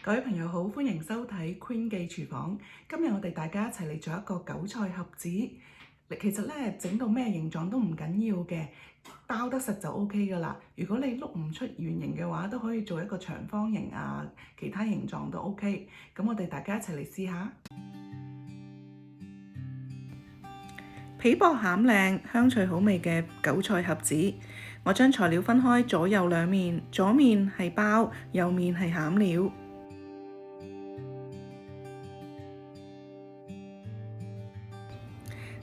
各位朋友好，歡迎收睇 Queen 記廚房。今日我哋大家一齊嚟做一個韭菜盒子。其實咧，整到咩形狀都唔緊要嘅，包得實就 OK 噶啦。如果你碌唔出圓形嘅話，都可以做一個長方形啊，其他形狀都 OK。咁我哋大家一齊嚟試下。皮薄餡靚、香脆好味嘅韭菜盒子，我將材料分開左右兩面，左面係包，右面係餡料。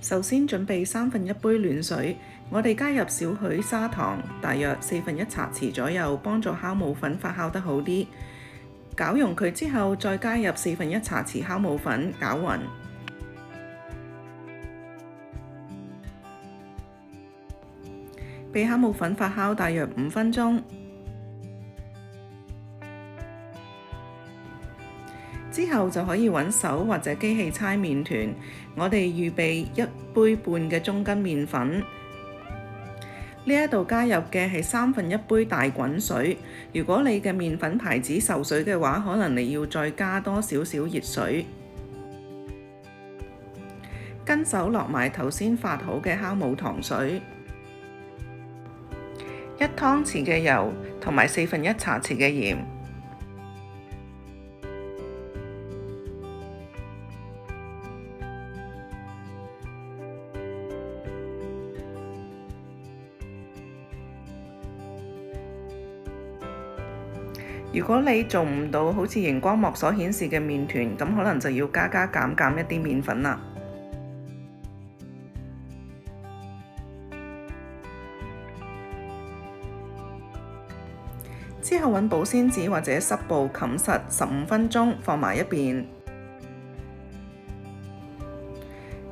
首先準備1/3杯暖水，我哋加入少許砂糖，大約1/4茶匙左右，幫助酵母粉發酵得好啲。攪溶佢之後，再加入1/4茶匙酵母粉，攪勻。俾酵母粉發酵大約5分鐘。之後就可以揾手或者機器搓麵團。我哋預備1杯半嘅中筋麵粉，呢一度加入嘅係1/3杯大滾水。如果你嘅麵粉牌子受水嘅話，可能你要再加多少少熱水。跟手落埋頭先發好嘅酵母糖水，1湯匙嘅油同埋1/4茶匙嘅鹽。如果你做唔到好似熒光幕所顯示嘅麵團，咁可能就要加減一啲麵粉啦。之後揾保鮮紙或者濕布冚實15分鐘，放埋一邊。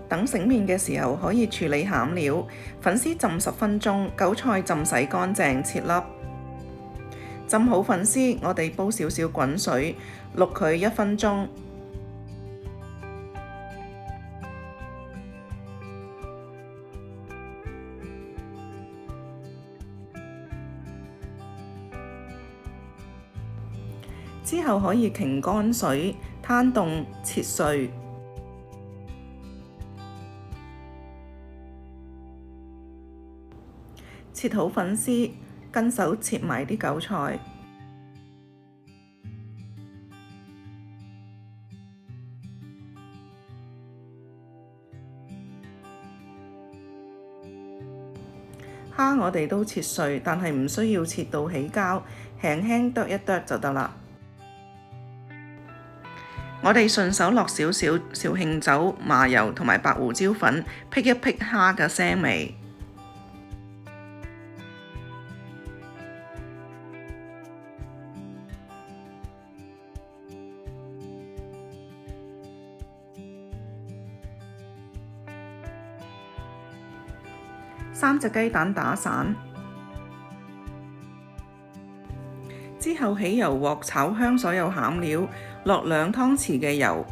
等醒麵嘅時候可以處理餡料，粉絲浸10分鐘，韭菜浸洗乾淨，切粒。浸好粉絲，我哋煲少少滾水，渌佢1分鐘。之後可以擎乾水，攤凍，切碎。切好粉絲，跟手切埋啲韭菜。蝦我哋都切碎，但係唔需要切到起膠，輕輕剁一剁就得啦。我哋順手落少少紹興酒、麻油同埋白胡椒粉，辟一辟蝦嘅腥味。3隻雞蛋打散，之後起油鑊炒香所有餡料，落2湯匙嘅油。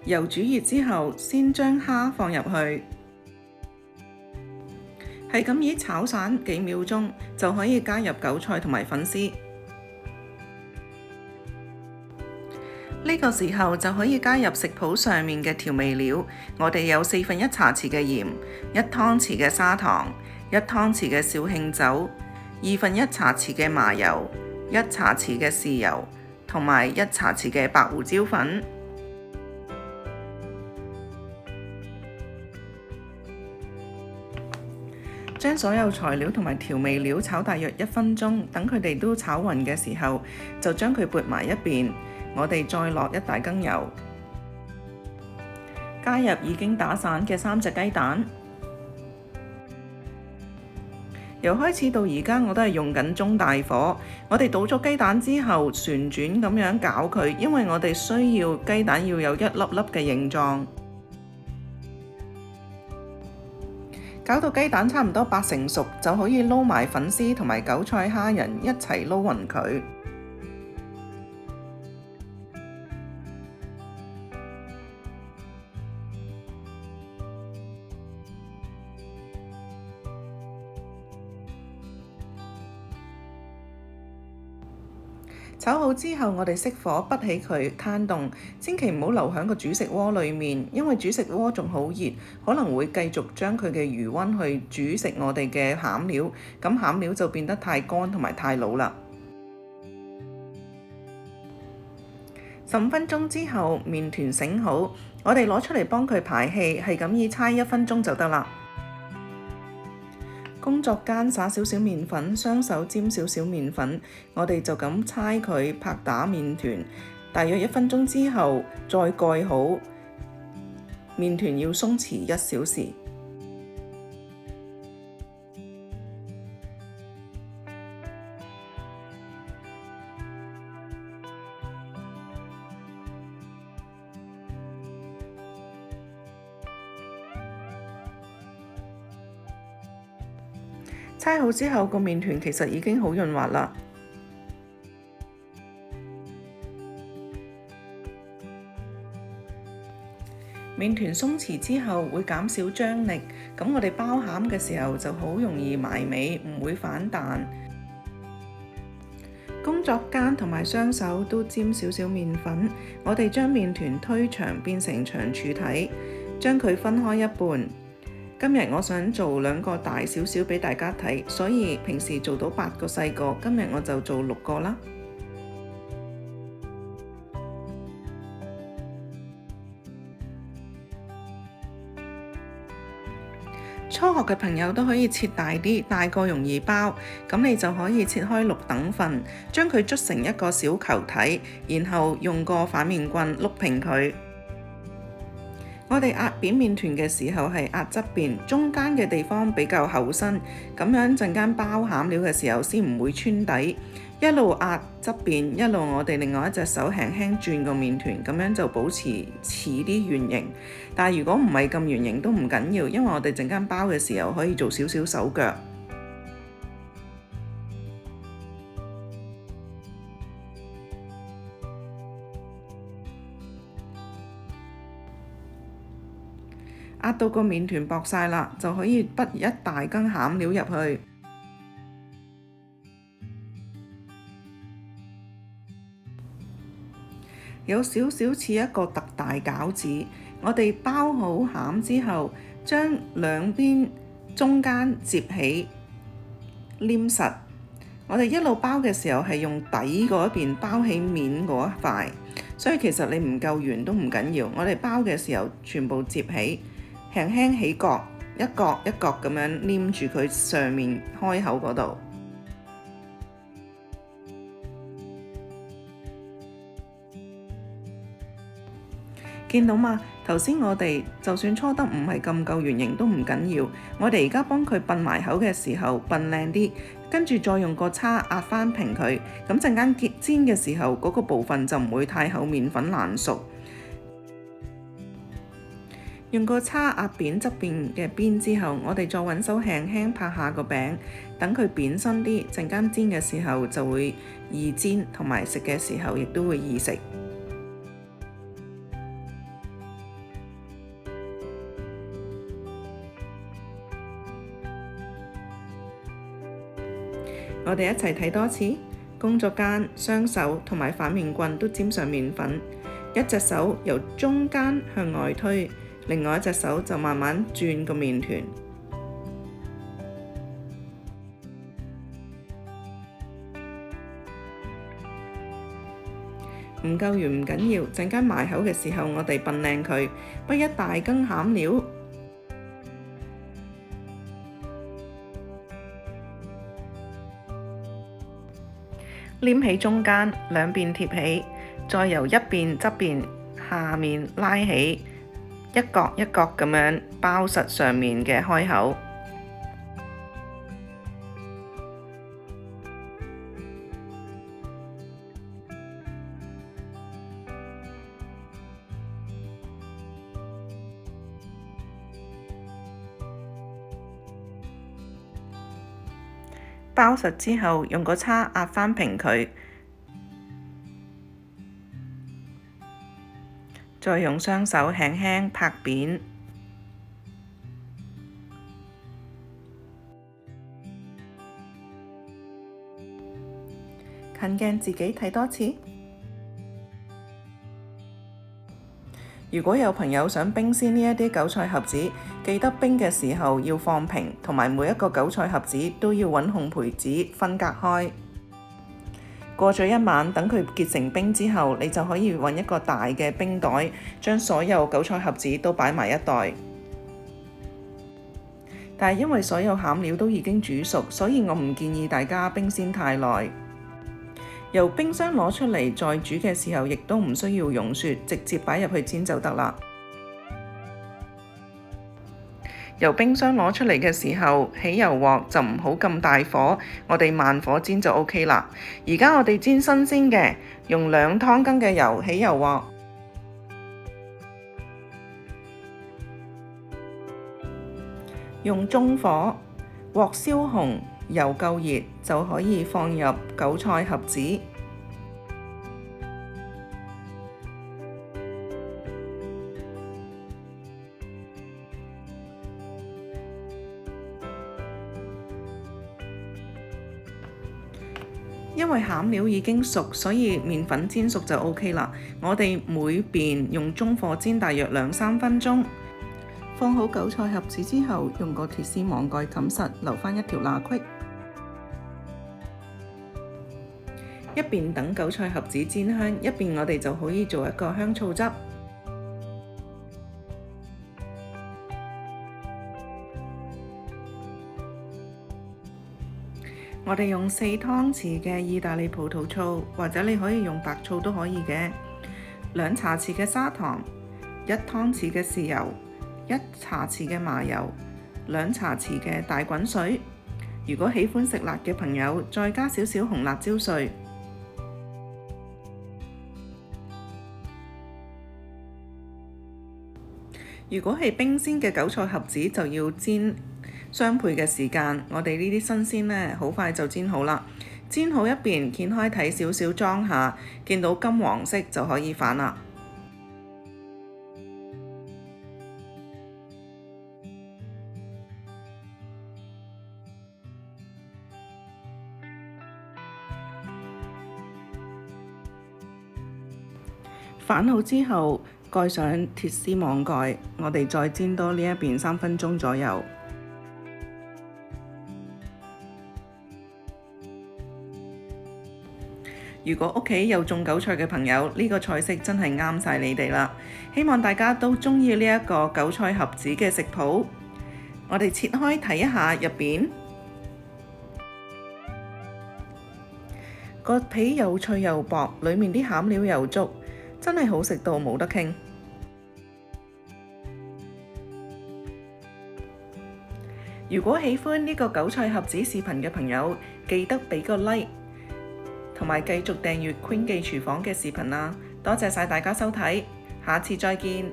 油煮熱之後，先將蝦放入去，係咁以炒散幾秒鐘，就可以加入韭菜同埋粉絲。呢個時候就可以加入食譜上面嘅調味料，我哋有1/4茶匙嘅鹽、1湯匙嘅砂糖、1湯匙嘅紹興酒、1/2茶匙嘅麻油、1茶匙嘅豉油，同埋1茶匙嘅白胡椒粉。將所有材料同埋調味料炒大約1分鐘，等佢哋都炒勻嘅時候，就將佢撥埋一邊。我哋再落1大羹油，加入已經打散嘅3隻雞蛋。由開始到而家，我都係用緊中大火。我哋倒咗雞蛋之後，旋轉咁樣攪佢，因為我哋需要雞蛋要有一粒粒嘅形狀。攪到雞蛋差唔多8成熟，就可以撈埋粉絲同埋韭菜蝦仁一齊撈勻佢。炒好之後，我哋熄火，不起佢攤凍，千祈唔好留喺個煮食鍋裡面，因為煮食鍋仲好熱，可能會繼續將佢嘅餘溫去煮食我哋嘅餡料，咁餡料就變得太乾同埋太老啦。15分鐘之後，麵團醒好，我哋攞出嚟幫佢排氣，係咁意搓1分鐘就得啦。工作間撒少少麵粉，雙手沾少少麵粉，我哋就咁搓佢拍打麵團，大約1分鐘之後再蓋好，麵團要鬆弛1小時。搓好之後，個麵團其實已經好潤滑啦。麵團鬆弛之後會減少張力，咁我哋包餡嘅時候就好容易埋尾，唔會反彈。工作間同埋雙手都沾少少麵粉，我哋將麵團推長變成長柱體，將佢分開一半。今日我想做2個大少少俾大家睇，所以平時做到8個細個，今日我就做6個啦。初學嘅朋友都可以切大啲，大個容易包，咁你就可以切開6等份，將佢捽成一個小球體，然後用個反面棍碌平佢。我哋壓扁麵團嘅時候係壓側邊，中間嘅地方比較厚身，咁樣陣間包餡料嘅時候先唔會穿底。一路壓側邊，一路我哋另外一隻手輕輕轉個麵團，咁樣就保持似啲圓形。但係如果唔係咁圓形都唔緊要，因為我哋陣間包嘅時候可以做少少手腳。壓到個麵團薄晒啦，就可以畢一大羹餡料入去。有少少似一個特大餃子。我哋包好餡之後，將兩邊中間摺起，黏實。我哋一路包嘅時候係用底嗰一邊包起面嗰一塊，所以其實你唔夠圓都唔緊要。我哋包嘅時候全部摺起。輕輕起角，一角一角咁樣黏住佢上面開口嗰度。見到嘛？頭先我哋就算搓得唔係咁夠圓形都唔緊要，我哋而家幫佢笨埋口嘅時候笨靚啲，跟住再用個叉壓翻平佢，咁陣間煎嘅時候嗰個部分就唔會太厚麵粉爛熟。用個叉壓扁側邊嘅邊之後，我哋再揾手輕輕拍下個餅，等佢扁身啲，陣間煎嘅時候就會易煎，同埋食嘅時候亦都會易食。我哋一齊睇多次。工作間，雙手同埋反面棍都沾上麵粉，一隻手由中間向外推。另外一隻手就慢慢轉個麵團，唔夠圓唔緊要，陣間埋口嘅時候我哋笨靚佢，不一大羹餡料，黏起中間，兩邊貼起，再由一邊側邊下面拉起。一角一角咁樣包實上面嘅開口。包實之後，用個叉壓翻平佢。再用雙手輕輕拍扁，近鏡自己睇多次。如果有朋友想冰鮮呢一啲韭菜盒子，記得冰嘅時候要放平，同埋每一個韭菜盒子都要揾烘焙紙分隔開。過咗一晚，等佢結成冰之後，你就可以揾一個大嘅冰袋，將所有韭菜盒子都擺埋一袋。但係因為所有餡料都已經煮熟，所以我唔建議大家冰鮮太耐。由冰箱攞出嚟再煮嘅時候，亦都唔需要溶雪，直接擺入去煎就得啦。由冰箱攞出嚟嘅時候，起油鑊就唔好咁大火，我哋慢火煎就 OK 啦。而家我哋煎新鮮嘅，用2湯羹嘅油起油鑊，用中火，鑊燒紅，油夠熱就可以放入韭菜盒子。因為餡料已經熟，所以麵粉煎熟就 OK 啦。我哋每邊用中火煎大約2-3分鐘。放好韭菜盒子之後，用個鐵絲網蓋冚實，留返一條罅隙。一邊等韭菜盒子煎香，一邊我哋就可以做一個香醋汁。我哋用4湯匙嘅意大利葡萄醋，或者你可以用白醋都可以嘅。2茶匙嘅砂糖，1湯匙嘅豉油，1茶匙嘅麻油，2茶匙嘅大滾水。如果喜歡食辣嘅朋友，再加少少紅辣椒碎。如果係冰鮮嘅韭菜盒子，就要煎雙倍嘅時間。我哋呢啲新鮮呢，好快就煎好啦。煎好一邊，掀開睇少少裝下，見到金黃色就可以反啦。反好之後，蓋上鐵絲網蓋，我哋再煎多呢一邊3分鐘左右。如果屋企有種韭菜嘅朋友，呢個菜式真係啱晒你哋啦！希望大家都鍾意呢一個韭菜盒子嘅食譜。我哋切開睇一下入邊，個皮又脆又薄，裡面啲餡料又足，真係好食到冇得傾。如果喜歡呢個韭菜盒子視頻嘅朋友，記得俾個 like， 同埋繼續訂閱 Queen 記廚房嘅視頻啦。多謝晒大家收睇，下次再見。